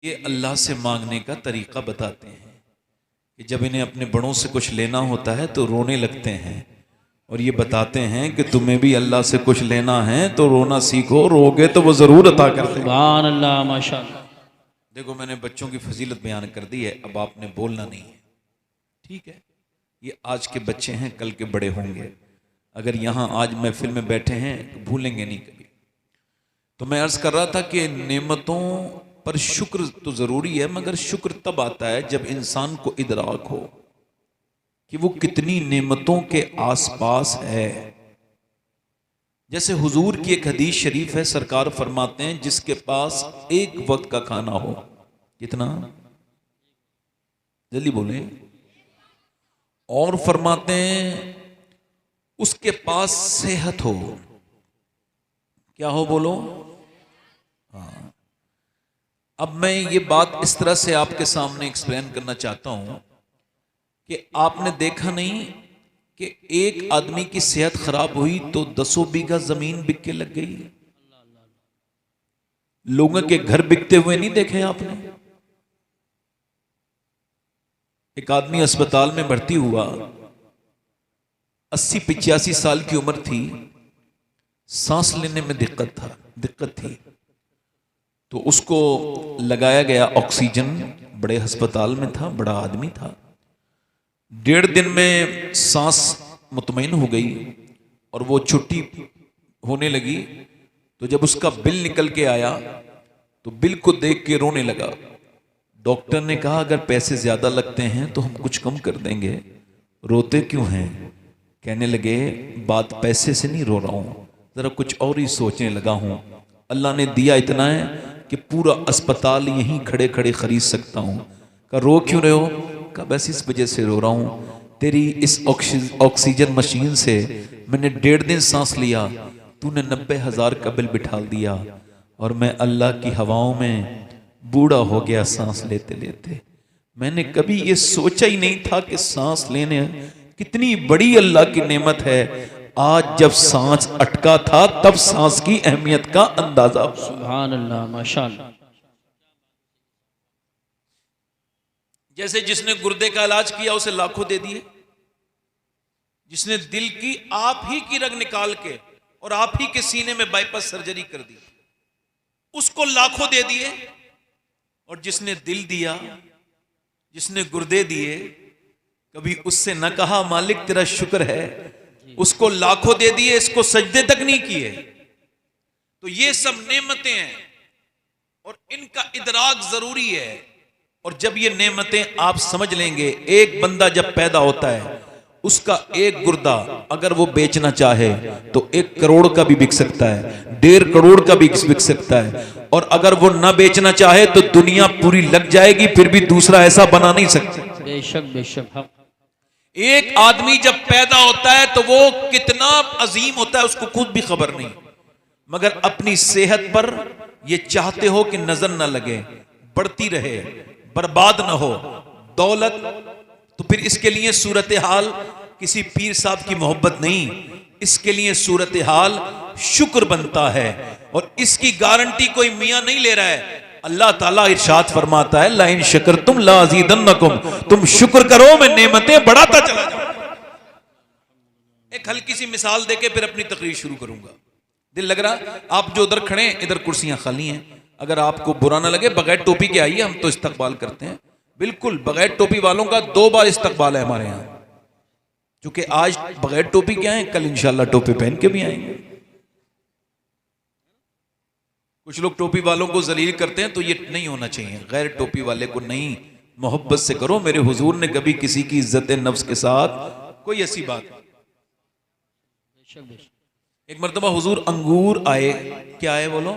ये अल्लाह से मांगने का तरीका बताते हैं कि जब इन्हें अपने बड़ों से कुछ लेना होता है तो रोने लगते हैं, और ये बताते हैं कि तुम्हें भी अल्लाह से कुछ लेना है तो रोना सीखो, रोगे तो वो जरूर अता कर देगा। सुभान अल्लाह, माशाअल्लाह। देखो, मैंने बच्चों की फजीलत बयान कर दी है, अब आपने बोलना नहीं है, ठीक है? ये आज के बच्चे हैं, कल के बड़े होंगे। अगर यहाँ आज महफिल में बैठे हैं तो भूलेंगे नहीं कभी। तो मैं अर्ज कर रहा था कि नेमतों पर शुक्र तो जरूरी है, मगर शुक्र तब आता है जब इंसान को इदराक हो कि वो कितनी नेमतों के आसपास है। जैसे हुजूर की एक हदीस शरीफ है, सरकार फरमाते हैं जिसके पास एक वक्त का खाना हो, कितना, जल्दी बोले, और फरमाते हैं उसके पास सेहत हो, क्या हो बोलो। हाँ, अब मैं ये बात इस तरह से आपके सामने एक्सप्लेन करना चाहता हूं कि आपने देखा नहीं कि एक आदमी की सेहत खराब हुई तो 10 बीघा जमीन बिक के लग गई। लोगों के घर बिकते हुए नहीं देखे आपने। एक आदमी अस्पताल में भर्ती हुआ, 80-85 साल की उम्र थी, सांस लेने में दिक्कत थी, तो उसको लगाया गया ऑक्सीजन। बड़े अस्पताल में था, बड़ा आदमी था। 1.5 दिन में सांस मुतमईन हो गई और वो छुट्टी होने लगी। तो जब उसका बिल निकल के आया तो बिल को देख के रोने लगा। डॉक्टर ने कहा अगर पैसे ज्यादा लगते हैं तो हम कुछ कम कर देंगे, रोते क्यों हैं? कहने लगे बात पैसे से नहीं रो रहा हूं, जरा कुछ और ही सोचने लगा हूं। अल्लाह ने दिया इतना है कि पूरा अस्पताल यहीं खड़े खड़े खरीद सकता हूं। कहा रो क्यों रहे हो? कहा बस इस वजह से रो रहा हूं, तेरी इस ऑक्सीजन मशीन से मैंने 1.5 दिन सांस लिया, तूने 90,000 का बिल बिठा दिया और मैं अल्लाह की हवाओं में बूढ़ा हो गया सांस लेते लेते। मैंने कभी ये सोचा ही नहीं था कि सांस लेने कितनी बड़ी अल्लाह की नेमत है। आज जब सांस अटका था तब सांस की अहमियत का अंदाजा। सुभान अल्लाह, माशाअल्लाह। जैसे जिसने गुर्दे का इलाज किया उसे लाखों दे दिए, जिसने दिल की आप ही की रग निकाल के और आप ही के सीने में बाईपास सर्जरी कर दी उसको लाखों दे दिए, और जिसने दिल दिया, जिसने गुर्दे दिए, कभी उससे न कहा मालिक तेरा शुक्र है, उसको लाखों दे दिए, इसको सजदे तक नहीं किए। तो ये सब नेमतें हैं और इनका इदराक जरूरी है। और जब ये नेमतें आप समझ लेंगे, एक बंदा जब पैदा होता है उसका एक गुर्दा अगर वो बेचना चाहे तो 1 करोड़ का भी बिक सकता है, 1.5 करोड़ का भी बिक सकता है, और अगर वो ना बेचना चाहे तो दुनिया पूरी लग जाएगी, फिर भी दूसरा ऐसा बना नहीं सकता। बेशक बेशक। एक आदमी जब पैदा होता है तो वो कितना अजीम होता है उसको खुद भी खबर नहीं, मगर अपनी सेहत पर ये चाहते हो कि नजर ना लगे, बढ़ती रहे, बर्बाद ना हो दौलत। तो फिर इसके लिए सूरत हाल किसी पीर साहब की मोहब्बत नहीं, इसके लिए सूरत हाल शुक्र बनता है, और इसकी गारंटी कोई मियां नहीं ले रहा है। अल्लाह ताला इरशाद फरमाता है लाइन शकरतुम लाज़ीदन्नकुम, तुम शुक्र करो मैं नेमतें बढ़ाता चला जाऊं। एक हल्की सी मिसाल देके फिर अपनी तकरीर शुरू करूंगा। दिल लग रहा, आप जो उधर खड़े हैं इधर कुर्सियां खाली हैं, अगर आपको बुरा ना लगे बगैर टोपी के आइए, हम तो इस्तकबाल करते हैं। बिल्कुल बगैर टोपी वालों का 2 बार इस्तकबाल है हमारे यहाँ, क्योंकि आज बगैर टोपी के आए, कल इंशाल्लाह टोपी पहन के भी आएंगे। कुछ लोग टोपी वालों को जलील करते हैं, तो ये नहीं होना चाहिए। गैर टोपी वाले को नहीं, मोहब्बत से करो। मेरे हुजूर ने कभी किसी की इज्जत नफ्स के साथ कोई ऐसी बात। एक मर्तबा हुजूर अंगूर आए, क्या आए बोलो,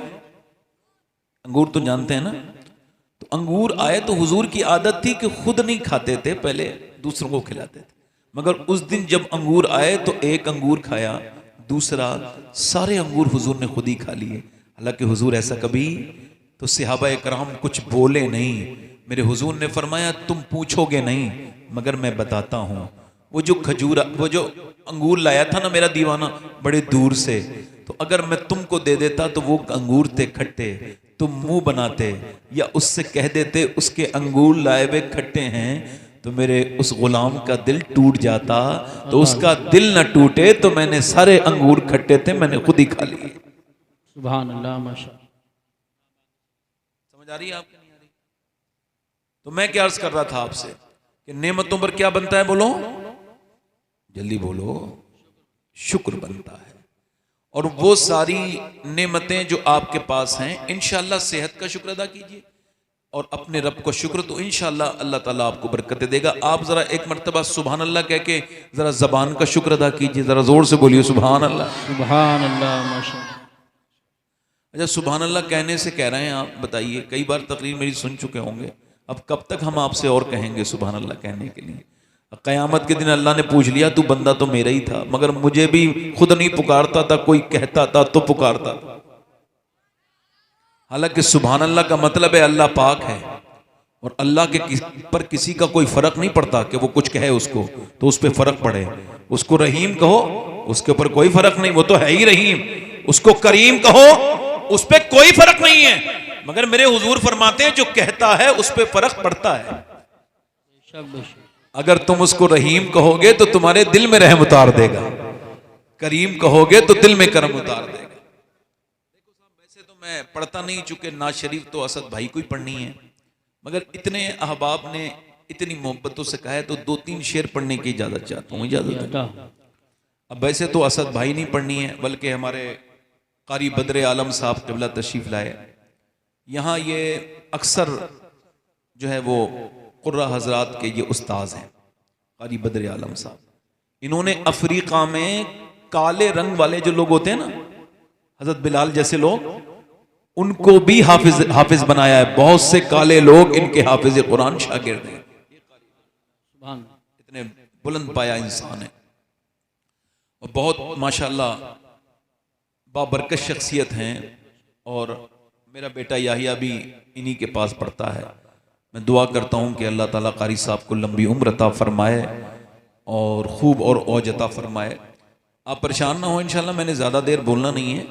अंगूर तो जानते हैं ना। तो अंगूर आए तो हुजूर की आदत थी कि खुद नहीं खाते थे, पहले दूसरों को खिलाते थे। मगर उस दिन जब अंगूर आए तो एक अंगूर खाया, दूसरा, सारे अंगूर हुजूर ने खुद ही खा लिए। हालांकि हुजूर ऐसा कभी, तो सहाबा कराम कुछ बोले नहीं। मेरे हुजूर ने फरमाया तुम पूछोगे नहीं मगर मैं बताता हूं। वो जो अंगूर लाया था ना मेरा दीवाना बड़े दूर से, तो अगर मैं तुमको दे देता तो वो अंगूर थे खट्टे, तुम मुंह बनाते या उससे कह देते उसके अंगूर लाए हुए खट्टे हैं तो मेरे उस गुलाम का दिल टूट जाता, तो उसका दिल न टूटे तो मैंने सारे अंगूर खट्टे थे मैंने खुद ही खा लिए। सुभान अल्लाह माशाअल्लाह। समझ आ रही है आपको नहीं आ रही? तो मैं क्या अर्ज कर रहा था आपसे कि नेमतों पर क्या बनता है, बोलो जल्दी बोलो, शुक्र बनता है। और वो सारी नेमतें जो आपके पास हैं, इंशाअल्लाह सेहत का शुक्र अदा कीजिए और अपने रब को शुक्र, तो इंशाअल्लाह अल्लाह ताला आपको बरकत देगा। आप जरा एक मर्तबा सुभान अल्लाह कह के जरा जबान का शुक्र अदा कीजिए, जरा जोर से बोलिए सुभान अल्लाह। सुभान अल्लाह माशाअल्लाह। अच्छा, सुभान अल्लाह कहने से कह रहे हैं आप, बताइए, कई बार तकरीर मेरी सुन चुके होंगे, अब कब तक हम आपसे और कहेंगे सुभान अल्लाह कहने के लिए? क़यामत के दिन अल्लाह ने पूछ लिया, तू बंदा तो मेरा ही था मगर मुझे भी खुद नहीं पुकारता था, कोई कहता था तो पुकारता था। हालांकि सुभान अल्लाह का मतलब है अल्लाह पाक है और अल्लाह के पर किसी का कोई फर्क नहीं पड़ता कि वो कुछ कहे उसको तो उस पर फर्क पड़े। उसको रहीम कहो, उसके ऊपर कोई फर्क नहीं, वो तो है ही रहीम। उसको करीम कहो, उस पर कोई फर्क नहीं है, मगर मेरे हुजूर फरमाते हैं जो कहता है उस पर फर्क पड़ता है। अगर तुम उसको रहीम कहोगे तो तुम्हारे दिल में रहम उतार देगा, करीम कहोगे तो दिल में करम उतार देगा। देखो साहब, वैसे तो मैं पढ़ता नहीं, चूंकि नाज शरीफ तो असद भाई को ही पढ़नी है, मगर इतने अहबाब ने इतनी मोहब्बतों से कहा है तो 2-3 शेर पढ़ने की इजाजत चाहता हूँ, इजाजत है। अब वैसे तो असद भाई नहीं पढ़नी है, बल्कि हमारे कारी बदर आलम साहब क़िबला तशरीफ लाए। यहाँ ये अक्सर जो है वो कुर्रा हजरात के ये उस्ताज हैं, कारी बदर आलम साहब। इन्होंने अफ्रीका में काले रंग वाले जो लोग होते हैं ना, हजरत बिलाल जैसे लोग, उनको भी हाफिज बनाया है। बहुत से काले लोग इनके हाफिज कुरान शागिर्द हैं। इतने बुलंद पाया इंसान है और बहुत माशाल्लाह बाबरकत शख्सियत हैं। और मेरा बेटा याहिया भी इन्हीं के पास पढ़ता है। मैं दुआ करता हूँ कि अल्लाह ताला कारी साहब को लंबी उम्र अता फरमाए और खूब और औज अता फरमाए। आप परेशान ना हो इंशाल्लाह, मैंने ज़्यादा देर बोलना नहीं है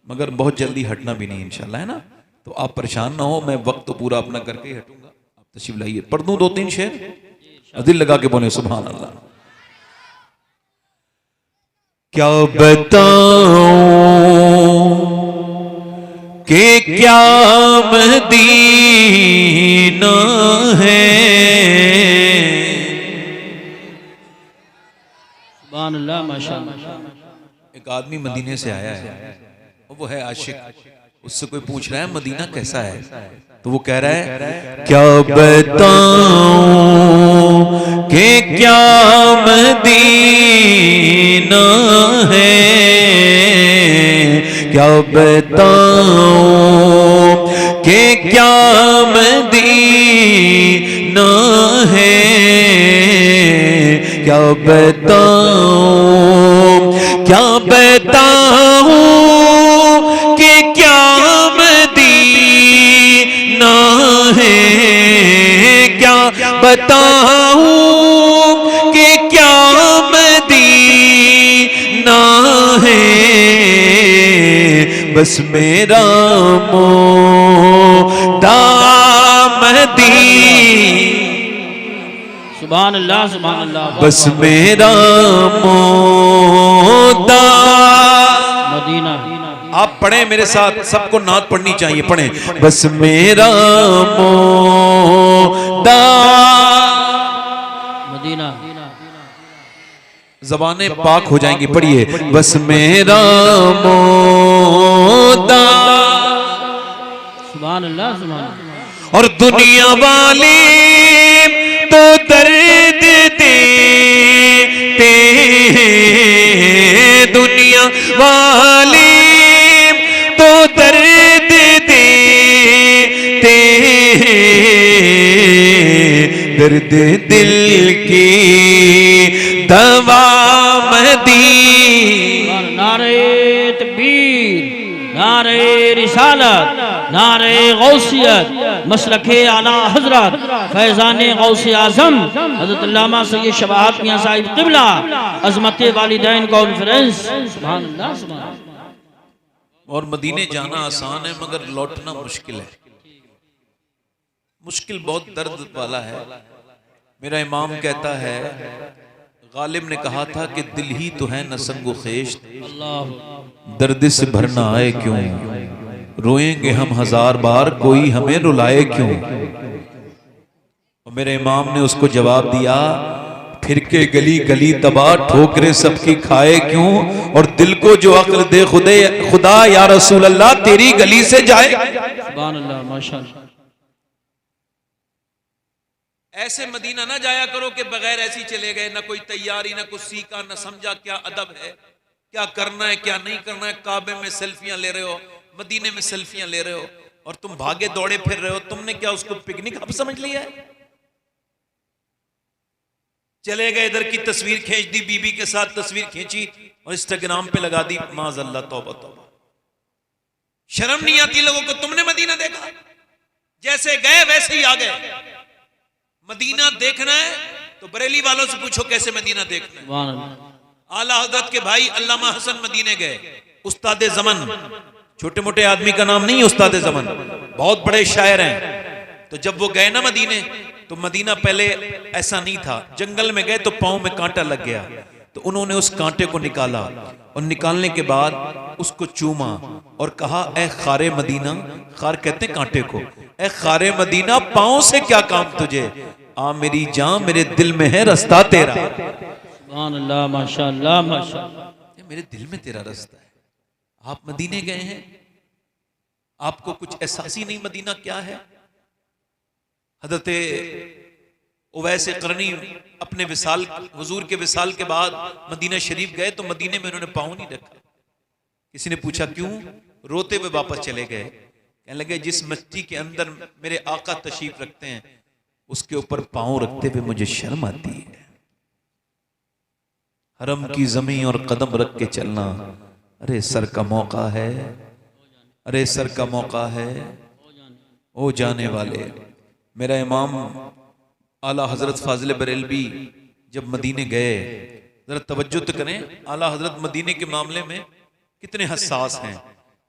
मगर बहुत जल्दी हटना भी नहीं इंशाल्लाह, है ना? तो आप परेशान ना हो, मैं वक्त तो पूरा अपना करके ही हटूंगा। आप तशरीफ लाइए, पढ़ दूँ 2-3 शेर, दिल लगा के बोले सुभान अल्लाह। क्या बताऊं कि क्या मदीना है, सुभान अल्लाह माशाअल्लाह। एक आदमी मदीने से आया है, वो है आशिक, उससे कोई पूछ रहा है मदीना कैसा है, तो वो कह रहा है क्या बताऊं कि क्या मदीना है, क्या बताऊं कि क्या मदीना है, क्या बताऊं, क्या बताऊं कि क्या मदीना है, क्या बताऊं कि क्या मदीना है, बस मेरा मोदा सुभान अल्लाह सुभान अल्लाह। बस मेरा मोदा मदीना। आप पढ़े मेरे साथ, सबको नात पढ़नी चाहिए, पढ़े बस मेरा मोदा मदीना। ज़बानें पाक हो जाएंगी, पढ़िए बस मेरा मोदा। सुभान अल्लाह सुभान अल्लाह। और दुनिया वाली तो दर्द देते हैं, दुनिया वाली तो दर्द देते हैं, दर्द दिल की दवा मदीना। नारे तकबीर, नारे रिसालत, नारे गौसियत, मसलके आला हजरत फैजान गौसे आजम हजरत अल्लामा सैयद शबाहत मियां साहिब क़िबला अज़मत वालिदैन कॉन्फ्रेंस। सुभान अल्लाह सुभान अल्लाह। और मदीने जाना आसान है मगर लौटना मुश्किल है, मुश्किल बहुत दर्द वाला है। मेरा इमाम कहता है, गालिब ने कहा था कि दिल ही तो है न संगो खेश, दर्द से भरना आए क्यों, रोएंगे हम हजार बार कोई हमें रुलाए क्यों। और मेरे इमाम ने उसको जवाब दिया, फिर के गली गली तबाह ठोकरे सबकी खाए क्यों, और दिल को जो अक्ल दे खुदा या रसूल अल्लाह तेरी गली से जाए। सुभान अल्लाह, माशाअल्लाह। ऐसे मदीना ना जाया करो कि बगैर ऐसी चले गए, ना कोई तैयारी, ना कुछ सीखा, ना समझा क्या अदब है, क्या करना है क्या नहीं करना है। काबे में सेल्फियां ले रहे हो, मदीने में सेल्फियां ले रहे हो, और तुम भागे दौड़े फिर रहे हो। तुमने क्या उसको पिकनिक अब समझ लिया है? चले गए, इधर की तस्वीर खींच दी, बीबी के साथ तस्वीर खींची और इंस्टाग्राम पे लगा दी, माज़अल्लाह, तौबा तौबा। शर्म नहीं आती लोगों को? तुमने मदीना देखा, जैसे गए वैसे ही आ गए। मदीना देखना है तो बरेली वालों से पूछो कैसे मदीना देखना है। सुभान अल्लाह। आला हजरत के भाई अल्लामा हसन मदीने गए, उस्ताद ज़मन, छोटे मोटे आदमी का नाम नहीं है उस्ताद ज़मन, बहुत बड़े शायर हैं। तो जब वो गए ना मदीने, तो मदीना पहले ऐसा नहीं था, जंगल में गए तो पांव में कांटा लग गया, तो उन्होंने उस कांटे को निकाला और निकालने के बाद उसको चूमा और कहा, ए खारे मदीना, खार कहते कांटे को, ए खारे मदीना पांव से क्या काम तुझे, आ मेरी जान मेरे दिल में है रास्ता तेरा। सुभान अल्लाह, माशाअल्लाह, माशाअल्लाह। मेरे दिल में तेरा रास्ता है। आप मदीने गए हैं, आपको कुछ एहसास ही नहीं मदीना क्या है। हजरत उवैस करनी अपने विसाल, हुजूर के विसाल के बाद मदीना शरीफ गए तो मदीने में उन्होंने पाँव नहीं रखा। किसी ने पूछा क्यों, रोते हुए वापस चले गए। कहने लगे, जिस मिट्टी के अंदर मेरे आका तशरीफ रखते हैं उसके ऊपर पाँव रखते हुए मुझे शर्म आती है। हरम की जमीन और कदम रख के चलना, अरे सर का मौका है, अरे सर का मौका है ओ जाने वाले। मेरा इमाम आला हजरत फाजिल बरेलवी जब मदीने गए, जरा तवज्जो तो करें, आला हजरत मदीने के मामले में कितने हसास हैं।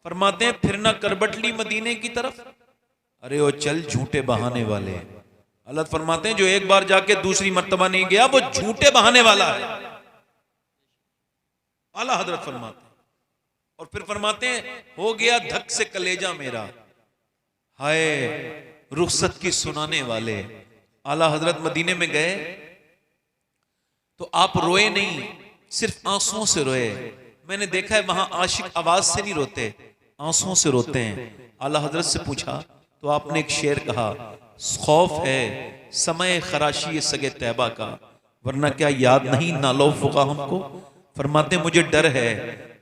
फरमाते हैं, फिर ना करबटली मदीने की तरफ, अरे ओ चल झूठे बहाने वाले। अल्लाह फरमाते हैं, जो एक बार जाके दूसरी मर्तबा नहीं गया वो झूठे बहाने वाला है। आला हजरत फरमाते हैं, और फिर फरमाते हैं, हो गया धक से कलेजा मेरा, हाय रुखसत की सुनाने वाले। आला हजरत मदीने में गए तो आप रोए नहीं, सिर्फ आंसुओं से रोए। मैंने देखा है वहां आशिक आवाज से नहीं रोते, आंसुओं से रोते हैं। आला हजरत से पूछा तो आपने एक शेर कहा, खौफ है समय खराशी सगे तैबा का, वरना क्या याद नहीं नालो फुका हमको। फरमाते मुझे डर है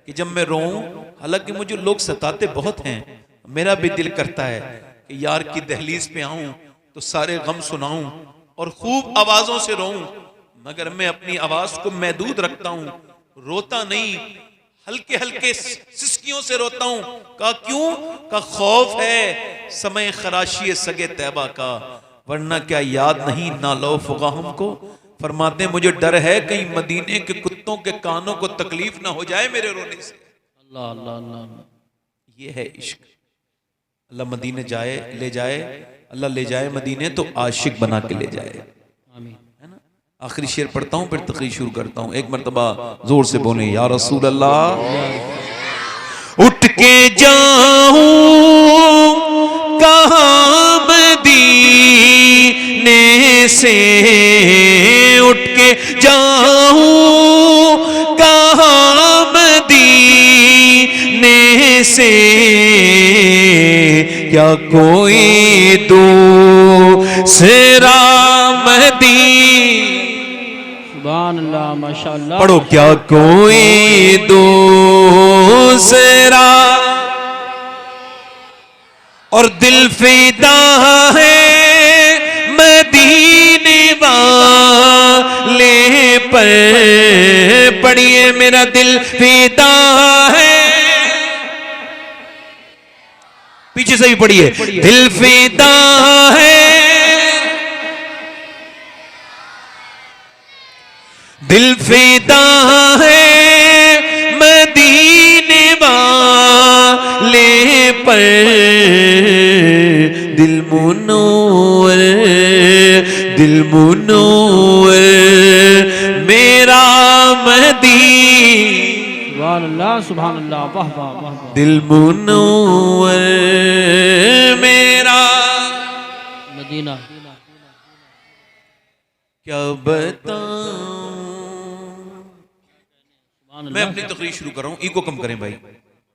कि जब मैं रोऊं, हालांकि मुझे लोग सताते बहुत हैं, मेरा भी दिल करता है कि यार की दहलीज पे आऊं तो सारे गम सुनाऊं और खूब आवाजों से रोऊं, मगर मैं अपनी आवाज को महदूद रखता हूं, रोता नहीं, हल्के हल्के सिसकियों से रोता हूं। कहा क्यों? का खौफ है समय खराशी सगे तैबा का, वरना क्या याद नहीं ना लो फुगा हमको। फरमाते मुझे डर है कहीं मदीने के कुत्तों के कानों को तकलीफ ना हो जाए मेरे रोने से। अल्लाह अल्लाह अल्लाह, ये है इश्क। अल्लाह मदीने जाए, ले जाए, अल्लाह ले जाए मदीने तो आशिक बना के ले जाए, आमीन, है ना। आखिरी शेर पढ़ता हूं फिर तकरीर शुरू करता हूं। एक मर्तबा जोर से बोले, या रसूल अल्लाह। उठ के जाऊं कहां मदीने से, उठ के जाऊं कहां मदीने से, क्या कोई दूसरा सुभान अल्लाह, माशाअल्लाह। पढ़ो, क्या कोई दूसरा और दिल फिदा है मदीने वाले पर। पढ़िए, मेरा दिल फिदा है, पीछे से भी पढ़िए, दिल फिदा है, दिल फिदा है मदीने वाले मुनव्वर दिल मुनव्वर मेरा महदी सुभान अल्लाह सुभान अल्लाह वाह वाह वाह वाह। दिल मुनव्वर मेरा मदीना क्या बताऊं। सुभान मैं अल्लाह। अपनी तकरीर शुरू कर रहा हूं, इको कम करें भाई,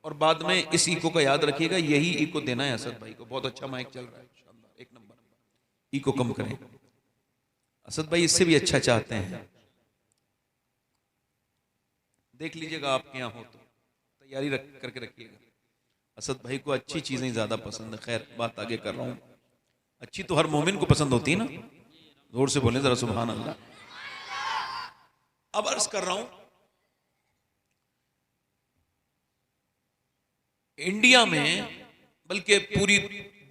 और बाद में इस इको का याद रखिएगा, यही इको देना है असद भाई को। बहुत अच्छा माइक चल रहा है, शानदार, एक नंबर। इको कम करें, असद भाई इससे भी अच्छा चाहते हैं। देख लीजिएगा आपके यहाँ हो तो तैयारी करके रखिएगा। असद भाई को अच्छी चीजें ज्यादा पसंद है। खैर बात आगे कर रहा हूं। अच्छी तो हर मोमिन को पसंद होती है ना, जोर से बोले जरा सुभान अल्लाह। अब अर्ज कर रहा हूं, इंडिया में बल्कि पूरी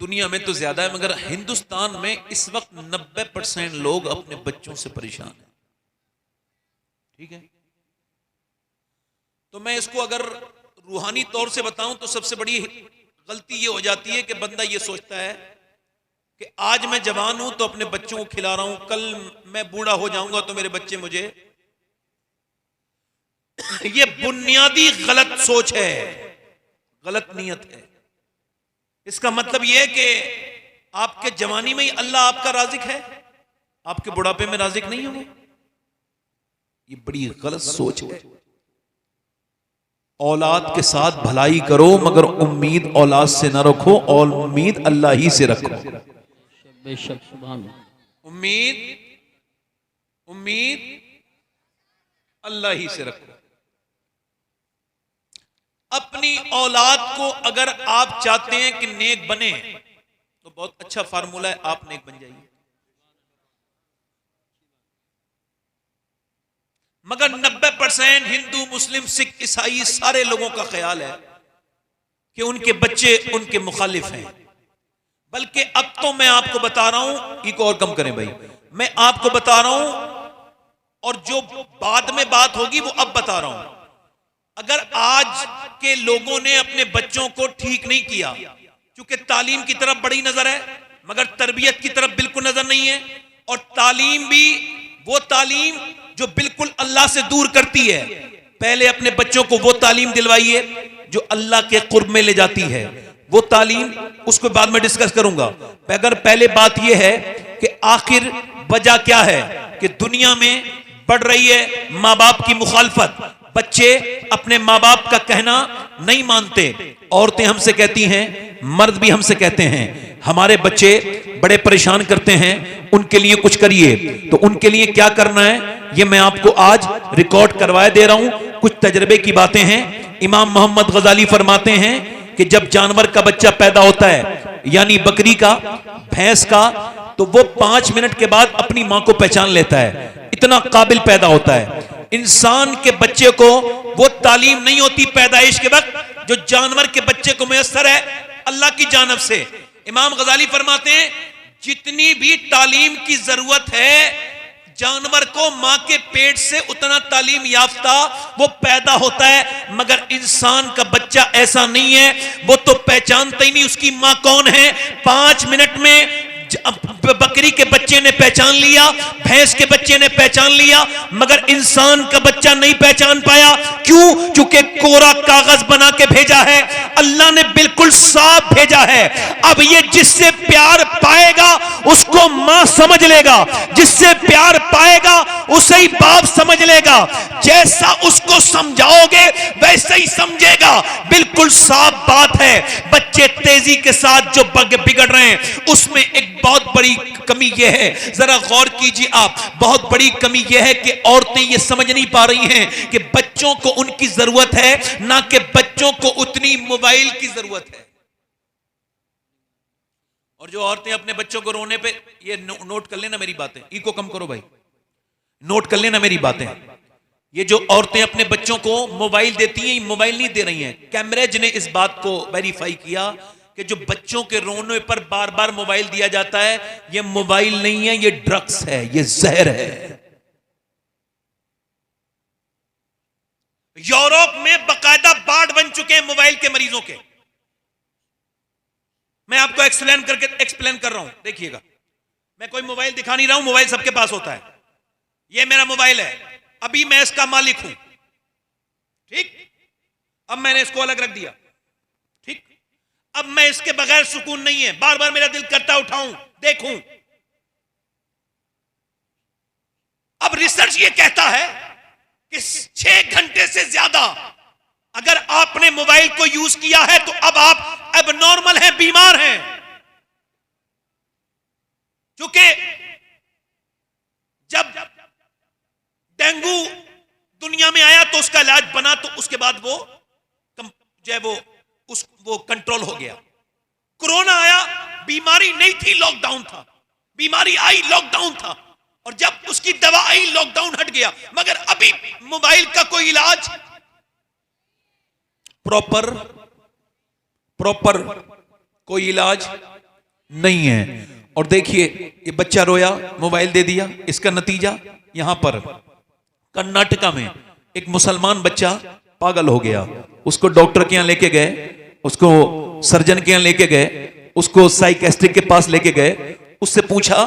दुनिया में तो ज्यादा है, मगर हिंदुस्तान में इस वक्त 90% लोग अपने बच्चों से परेशान हैं। ठीक है, तो मैं इसको अगर रूहानी तौर से बताऊं तो सबसे बड़ी गलती ये हो जाती है कि बंदा ये सोचता है कि आज मैं जवान हूं तो अपने बच्चों को खिला रहा हूं, कल मैं बूढ़ा हो जाऊंगा तो मेरे बच्चे मुझे। ये बुनियादी गलत सोच है, गलत नीयत है। इसका मतलब यह है कि आपके जवानी में ही अल्लाह आपका राज़िक है, आपके बुढ़ापे में राज़िक नहीं होगा। ये बड़ी गलत सोच है। औलाद के साथ भलाई करो मगर उम्मीद औलाद से ना रखो, और उम्मीद अल्लाह ही से रखो। बेशक सुभान। उम्मीद अल्लाह ही से रखो। अपनी औलाद को अगर आप चाहते हैं कि नेक बने तो बहुत अच्छा फार्मूला है, आप नेक बन जाइए। मगर 90% हिंदू मुस्लिम सिख ईसाई सारे लोगों का ख्याल है कि उनके बच्चे उनके मुखालिफ हैं। बल्कि अब तो मैं आपको बता रहा हूं, इको और कम करें भाई, मैं आपको बता रहा हूं और जो बाद में बात होगी वो अब बता रहा हूं। अगर आज के लोगों ने अपने बच्चों को ठीक नहीं किया, क्योंकि तालीम की तरफ बड़ी नजर है मगर तरबियत की तरफ बिल्कुल नजर नहीं है, और तालीम भी वो तालीम जो बिल्कुल अल्लाह से दूर करती है। पहले अपने बच्चों को वो तालीम दिलवाइए जो अल्लाह के कुर्ब में ले जाती है। वो तालीम उसको बाद में डिस्कस करूंगा। अगर पहले बात यह है कि आखिर वजह क्या है कि दुनिया में बढ़ रही है माँ बाप की मुखालफत, बच्चे अपने माँ बाप का कहना नहीं मानते। औरतें हमसे कहती हैं, मर्द भी हमसे कहते हैं हमारे बच्चे बड़े परेशान करते हैं, उनके लिए कुछ करिए। तो उनके लिए क्या करना है ये मैं आपको आज रिकॉर्ड करवाए दे रहा हूं। कुछ तजर्बे की बातें हैं। इमाम मोहम्मद गजाली फरमाते हैं कि जब जानवर का बच्चा पैदा होता है, यानी बकरी का, भैंस का, तो वो 5 मिनट के बाद अपनी मां को पहचान लेता है, इतना काबिल पैदा होता है। इंसान के बच्चे को वो तालीम नहीं होती पैदाइश के वक्त जो जानवर के बच्चे को मुयस्सर है अल्लाह की जानिब से। इमाम गजाली फरमाते हैं जितनी भी तालीम की जरूरत है जानवर को मां के पेट से उतना तालीम याफ्ता वो पैदा होता है, मगर इंसान का बच्चा ऐसा नहीं है। वो तो पहचानता ही नहीं उसकी मां कौन है। 5 मिनट में बकरी के बच्चे ने पहचान लिया, भैंस के बच्चे ने पहचान लिया, मगर इंसान का बच्चा नहीं पहचान पाया। क्यों? क्योंकि कोरा कागज बना के भेजा है, अल्लाह ने बिल्कुल साफ भेजा है। अब ये जिससे प्यार पाएगा उसको मां समझ लेगा, जिससे प्यार पाएगा उसे ही बाप समझ लेगा। जैसा उसको समझाओगे वैसे ही समझेगा। बिल्कुल साफ बात है। बच्चे तेजी के साथ जो बिगड़ रहे हैं उसमें एक बहुत बड़ी कमी यह है, जरा गौर कीजिए आप, बहुत बड़ी कमी यह है कि औरतें ये समझ नहीं पा रही हैं कि बच्चों को उनकी जरूरत है, ना कि बच्चों को उतनी मोबाइल की जरूरत है। और जो औरतें अपने बच्चों को रोने पे, ये नोट कर लेना मेरी बातें, इको कम करो भाई, नोट कर लेना मेरी बातें। ये जो औरतें अपने बच्चों को मोबाइल देती हैं, मोबाइल नहीं दे रही हैं। कैमरेज ने इस बात को वेरीफाई किया कि जो बच्चों के रोने पर बार बार मोबाइल दिया जाता है, ये मोबाइल नहीं है, ये ड्रग्स है, ये जहर है। यूरोप में बाकायदा वार्ड बन चुके हैं मोबाइल के मरीजों के। मैं आपको एक्सप्लेन कर रहा हूं, देखिएगा। मैं कोई मोबाइल दिखा नहीं रहा हूं, मोबाइल सबके पास होता है। ये मेरा मोबाइल है, अभी मैं इसका मालिक हूं, ठीक। अब मैंने इसको अलग रख दिया, ठीक। अब मैं इसके बगैर सुकून नहीं है, बार बार मेरा दिल करता उठाऊं, देखूं। अब रिसर्च ये कहता है कि 6 घंटे से ज्यादा अगर आपने मोबाइल को यूज किया है तो अब आप एबनॉर्मल हैं, बीमार हैं। क्योंकि जब डेंगू दुनिया में आया तो उसका इलाज बना, तो उसके बाद वो जो है वो कंट्रोल हो गया। कोरोना आया, बीमारी नहीं थी, लॉकडाउन था। बीमारी आई, लॉकडाउन था, और जब उसकी दवा आई लॉकडाउन हट गया। मगर अभी मोबाइल का कोई इलाज प्रॉपर कोई इलाज नहीं है। और देखिए, ये बच्चा रोया, मोबाइल दे दिया, इसका नतीजा यहां पर कर्नाटका में एक मुसलमान बच्चा पागल हो गया। उसको डॉक्टर के यहां लेके गए, उसको सर्जन के यहां लेके गए, उसको साइकेट्रिस्ट के पास लेके गए। उससे पूछा,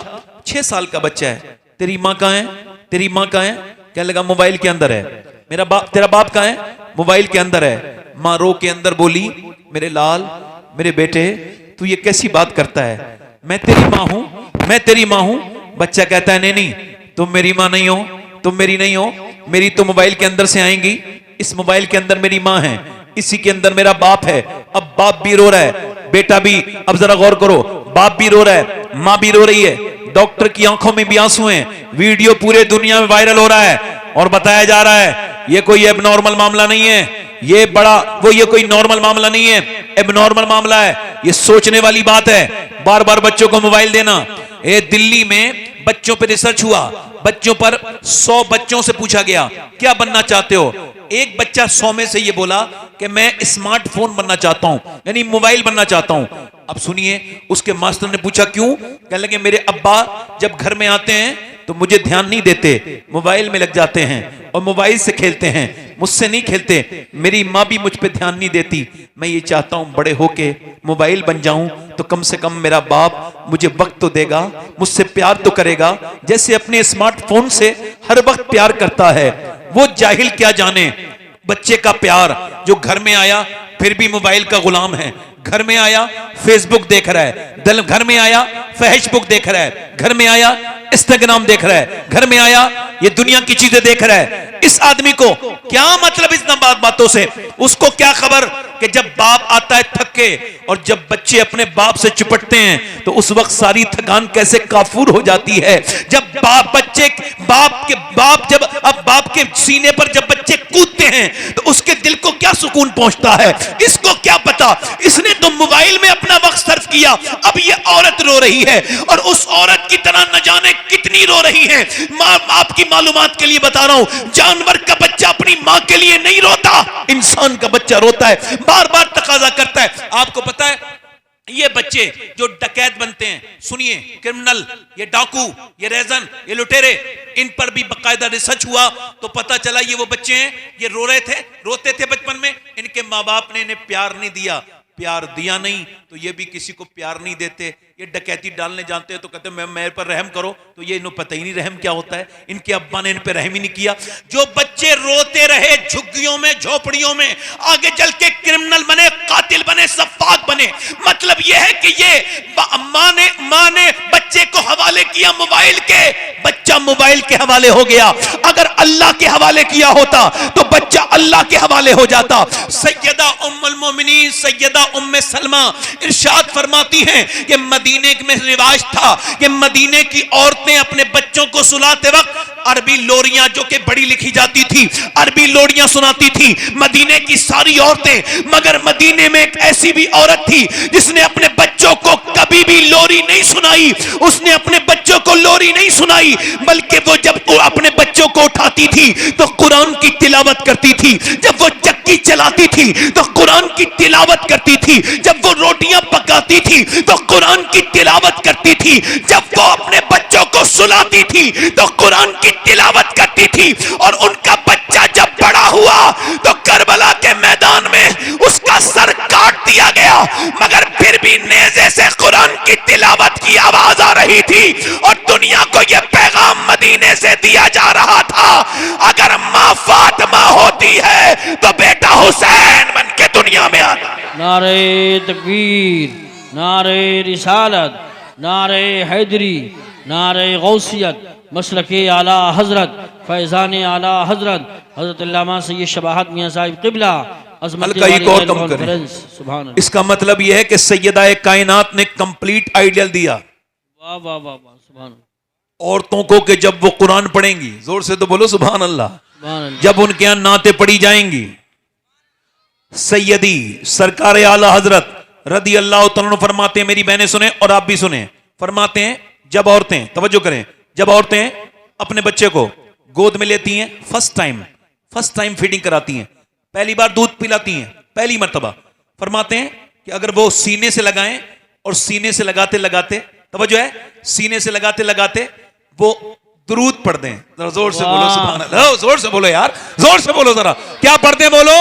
6 साल का बच्चा है, तेरी मां कहां है? तेरी मां कहां है? कहने लगा मोबाइल के अंदर है। तेरा बाप कहां है? मोबाइल के अंदर है। मां रो के अंदर बोली, मेरे लाल, मेरे बेटे, तू ये कैसी बात करता है? मैं तेरी मां हूं, मैं तेरी मां हूं। बच्चा कहता है, नहीं, तुम मेरी मां नहीं हो, तुम मेरी नहीं हो, मेरी तो मोबाइल के अंदर से आएंगी। इस मोबाइल के अंदर मेरी मां है, इसी के अंदर मेरा बाप है। अब बाप भी रो रहा है, बेटा भी, अब जरा गौर करो, बाप भी रो रहा है, मां भी रो रही है, डॉक्टर की आंखों में भी आंसू हैं। वीडियो पूरे दुनिया में वायरल हो रहा है और बताया जा रहा है ये कोई एबनॉर्मल मामला नहीं है, ये कोई नॉर्मल मामला नहीं है, एबनॉर्मल मामला है। ये सोचने वाली बात है, बार बार बच्चों को मोबाइल देना। ये दिल्ली में बच्चों पर रिसर्च हुआ, बच्चों पर 100 बच्चों से पूछा गया क्या बनना चाहते हो। एक बच्चा 100 में से ये बोला कि मैं स्मार्टफोन बनना चाहता हूं, यानी मोबाइल बनना चाहता हूं। अब सुनिए, उसके मास्टर ने पूछा क्यों? कहने लगे मेरे अब्बा जब घर में आते हैं तो मुझे ध्यान नहीं देते, मोबाइल में लग जाते हैं और मोबाइल से खेलते हैं, मुझसे नहीं खेलते। मेरी माँ भी मुझ पे ध्यान नहीं देती। मैं ये चाहता हूं बड़े होके मोबाइल बन जाऊं तो कम से कम मेरा बाप मुझे वक्त तो देगा, मुझसे प्यार तो करेगा जैसे अपने स्मार्टफोन से हर वक्त प्यार करता है। वो जाहिल क्या जाने बच्चे का प्यार, जो घर में आया फिर भी मोबाइल का गुलाम है। घर में आया फेसबुक देख रहा है, घर में आया फेसबुक देख रहा है, घर में आया इंस्टाग्राम देख रहा है, घर में आया ये दुनिया की चीजें देख रहा है। इस आदमी को क्या मतलब इस बातों से? उसको क्या खबर कि जब बाप आता है थक के, और जब बच्चे अपने बाप से चिपटते हैं तो उस वक्त सारी थकान कैसे काफूर हो जाती है। जब बाप के सीने पर जब बच्चे कूदते हैं तो उसके दिल को क्या सुकून पहुंचता है, इसको क्या पता। इसने तो मोबाइल में अपना वक्त सर्फ किया, अब ये औरत रो रही है और उस औरत की तरह न जाने कितनी रो रही है। आपकी मालूमात के लिए बता रहा हूं, जानवर का बच्चा अपनी मां के लिए नहीं रोता, इंसान का बच्चा रोता है, बार बार तकाजा करता है। आपको पता है ये बच्चे जो डकैत बनते हैं, सुनिए, क्रिमिनल, ये डाकू, ये रेजन, ये लुटेरे, इन पर भी बकायदा रिसर्च हुआ तो पता चला ये वो बच्चे हैं, ये रोते थे बचपन में, इनके माँ बाप ने इन्हें प्यार नहीं दिया, प्यार दिया नहीं तो ये भी किसी को प्यार नहीं देते। ये डकैती डालने जानते हैं तो कहते हैं मेरे पर रहम करो, तो ये इन्हें पता ही नहीं रहम क्या होता है। इनके अब्बा ने इन पर रहम ही नहीं किया। जो बच्चे रोते रहे झुग्गियों में, झोपड़ियों में, आगे चल के क्रिमिनल बने, कातिल बने, सफाक बने। मतलब यह है कि ये माँ ने बच्चे को हवाले किया मोबाइल के, बच्चा मोबाइल के हवाले हो गया। अगर अल्लाह के हवाले किया होता तो बच्चा अल्लाह के हवाले हो जाता। सैयदा उम्मुल मोमिनीन सैयदा उम्मे सलमा इरशाद फरमाती हैं कि मदीने में रिवाज था कि मदीने की औरतें अपने बच्चों को सुलाते वक्त अरबी लोरियां, जो कि बड़ी लिखी जाती थी, अरबी लोरियां सुनाती थी मदीने की सारी औरतें। मगर मदीने में एक ऐसी भी औरत थी जिसने अपने बच्चों को कभी भी लोरी नहीं सुनाई, उसने अपने बच्चों को लोरी नहीं सुनाई, बल्कि वो जब अपने बच्चों को उठाती थी तो कुरान की तिलावत करती थी, जब वो चक्की चलाती थी तो कुरान की तिलावत करती थी, जब वो रोटियां पकाती थी तो कुरान की तिलावत करती थी, जब वो अपने बच्चों को सुलाती थी तो कुरान की तिलावत करती थी। और उनका बच्चा जब बड़ा हुआ तो करबला के मैदान में उसका सर काट दिया गया मगर फिर भी नेज़े से कुरान की तिलावत की आवाज आ रही थी और दुनिया को यह पैगाम मदीने से दिया जा रहा था, अगर माँ फातिमा होती है तो बेटा हुसैन बन के दुनिया में आना। नारे तकबीर, नारे रिसालत, नारे हैदरी, नारे गौसियत, मसलके आला हजरत, फैज़ान आला हजरत हजरत अल्लामा सैयद शबाहत मियां साहिब क़िबला हल्का एक और कम करें। इसका मतलब यह है कि सैयदा कायनात ने कंप्लीट आइडियल दिया। वाह वाह वाह वाह, सुभान अल्लाह। औरतों को कि जब वो कुरान पढ़ेंगी, जोर से तो बोलो सुभान अल्लाह, सुभान अल्लाह। जब उनके यहां नाते पढ़ी जाएंगी, सैयदी सरकार आला हजरत रदी अल्लाह तआला अन्हु फरमाते हैं, मेरी बहनें सुने और आप भी सुने, फरमाते हैं जब औरतें, तवज्जो करें, जब औरतें अपने बच्चे को गोद में लेती हैं, फर्स्ट टाइम फीडिंग कराती हैं, पहली बार दूध पिलाती हैं, पहली मर्तबा, फरमाते हैं कि अगर वो सीने से लगाएं और सीने से लगाते लगाते, तवज्जो है, सीने से लगाते लगाते वो दुरूद पढ़ दें। जरा जोर से बोलो सुभान अल्लाह, जोर से बोलो यार, जोर से बोलो जरा, क्या पढ़ते हैं बोलो?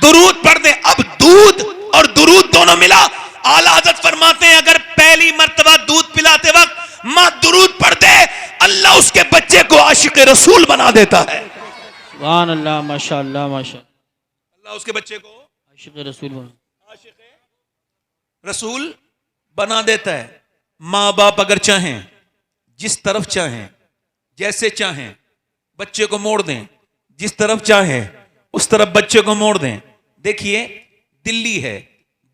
दुरूद पढ़ दें। अब दूध और दुरूद दोनों मिला। आला हज़रत फरमाते हैं अगर पहली मर्तबा दूध पिलाते वक्त मां दुरूद पढ़ दे, अल्लाह उसके बच्चे को आशिक रसूल बना देता है। सुभान अल्लाह, माशाअल्लाह माशाअल्लाह। अल्लाह उसके बच्चे को आशिक रसूल बना, आशिक रसूल बना देता है। माँ बाप अगर चाहें, जिस तरफ चाहें, जैसे चाहें, बच्चे को मोड़ दें, जिस तरफ चाहें उस तरफ बच्चे को मोड़ दें। देखिए दिल्ली है,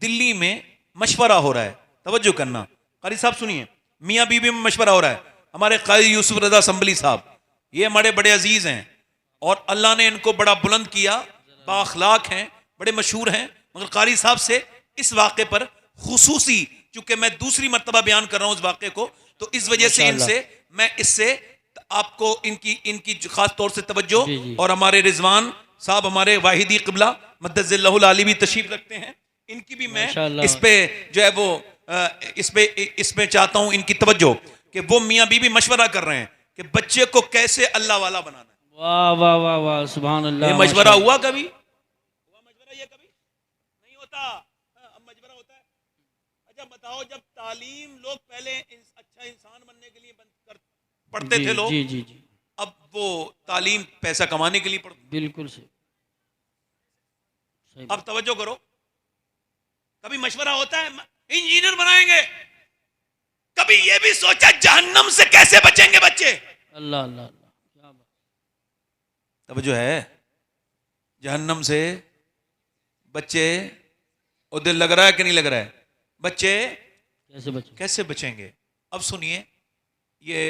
दिल्ली में मशवरा हो रहा है, तवज्जो करना, कारी साहब सुनिए, मियाँ बीवी में मशवरा हो रहा है। हमारे काजी यूसुफ रजा असम्बली साहब, ये हमारे बड़े अजीज हैं और अल्लाह ने इनको बड़ा बुलंद किया, बाअखलाक हैं, बड़े मशहूर हैं, मगर कारी साहब से इस वाक़े पर खुसूसी, चूंकि मैं दूसरी मर्तबा बयान कर रहा हूं उस वाक़े को, तो इस वजह से इनसे मैं इससे आपको इनकी खास तौर से तवज्जो, और हमारे रिजवान साहब हमारे वाहिदी क़िबला मद्दज़िल्लहुल आली भी तशरीफ रखते हैं, इनकी भी मैं इस पे जो है वो इस पे चाहता हूं इनकी तवज्जो कि वो मियाँ बीवी मशवरा कर रहे हैं कि बच्चे को कैसे अल्लाह वाला बनाना है। वाह वाह वाह वाह, सुभान अल्लाह। ये मशवरा हुआ कभी? हुआ मशवरा? ये कभी नहीं होता। अब मशवरा होता है। अच्छा बताओ, जब तालीम लोग पहले अच्छा इंसान बनने के लिए पढ़ते थे लोग, जी जी जी, अब वो तालीम पैसा कमाने के लिए पढ़ते। बिल्कुल सही। अब तवज्जो करो, कभी मशवरा होता है इंजीनियर बनाएंगे, कभी ये भी सोचा जहन्नम से कैसे बचेंगे बच्चे। अल्लाह अल्लाह अल्लाह, क्या बात। तवज्जो है, जहन्नम से बच्चे, और दिल लग रहा है कि नहीं लग रहा है? बच्चे कैसे बचेंगे? अब सुनिए, ये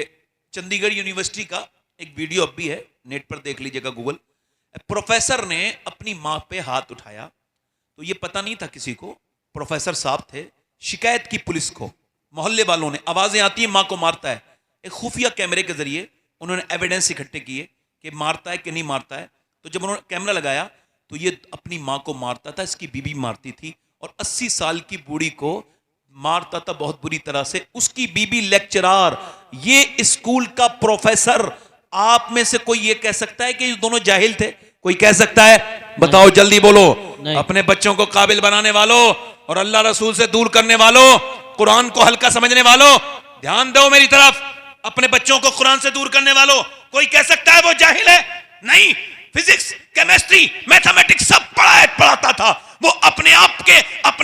चंडीगढ़ यूनिवर्सिटी का एक वीडियो अब भी है, नेट पर देख लीजिएगा, गूगल। प्रोफेसर ने अपनी मां पे हाथ उठाया, तो ये पता नहीं था किसी को, प्रोफेसर साहब थे, शिकायत की पुलिस को, मोहल्ले वालों ने, आवाजें आती है मां को मारता है, एक खुफिया कैमरे के जरिए उन्होंने एविडेंस इकट्ठे किए कि मारता है कि नहीं मारता है। तो जब उन्होंने कैमरा लगाया तो ये अपनी मां को मारता था, इसकी बीबी मारती थी, और 80 साल की बूढ़ी को मारता था बहुत बुरी तरह से, उसकी बीबी लेक्चरार, ये स्कूल का प्रोफेसर। आप में से कोई ये कह सकता है कि ये दोनों जाहिल थे? कोई कह सकता है? बताओ जल्दी बोलो। अपने बच्चों को काबिल बनाने वालों और अल्लाह रसूल से दूर करने वालों, कुरान को हल्का समझने वालों, ध्यान दो मेरी तरफ, अपने बच्चों को कुरान से दूर करने वालों, कोई कह सकता है वो जाहिल है? नहीं, फिजिक्स, केमिस्ट्री, मैथमेटिक्स सब पढ़ाता था, वो अपने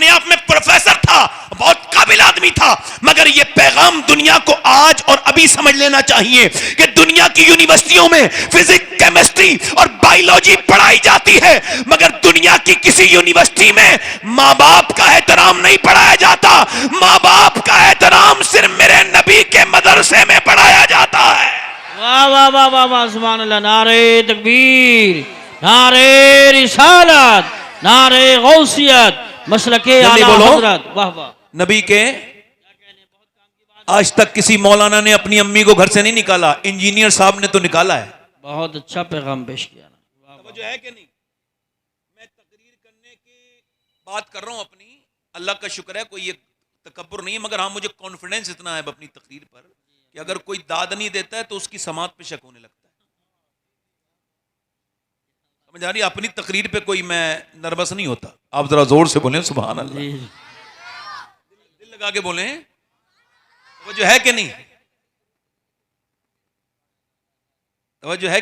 आप में प्रोफेसर था, बहुत काबिल आदमी था। मगर ये पैगाम दुनिया को आज और अभी समझ लेना चाहिए कि दुनिया की यूनिवर्सिटियों में फिजिक्स, केमिस्ट्री और बायोलॉजी पढ़ाई जाती है, मगर दुनिया की किसी यूनिवर्सिटी में माँ बाप का एहतराम नहीं पढ़ाया जाता। माँ बाप का एहतराम सिर्फ मेरे नबी के मदरसे में पढ़ाया जाता है। वाह वाह वाह वाह वाह, सुभान अल्लाह। नारे तकबीर, नारे रिसालत, नारे गौसियत, मसलके आला हजरत। वाह वाह। नबी के आज तक किसी मौलाना ने अपनी अम्मी को घर से नहीं निकाला, इंजीनियर साहब ने तो निकाला है। बहुत अच्छा पैगाम पेश किया ना, जो है कि नहीं? मैं तकरीर करने की बात कर रहा हूं अपनी, अल्लाह का शुक्र है कोई ये तकब्बुर नहीं है, मगर हाँ मुझे कॉन्फिडेंस इतना है अपनी तकरीर पर कि अगर कोई दाद नहीं देता है तो उसकी समात पे शक होने लगता है। समझ आ रही? अपनी तकरीर पे कोई मैं नर्वस नहीं होता। आप जरा जोर से बोलें सुभान अल्लाह, जी दिल लगा के बोलें। वो जो है कि नहीं, वो जो है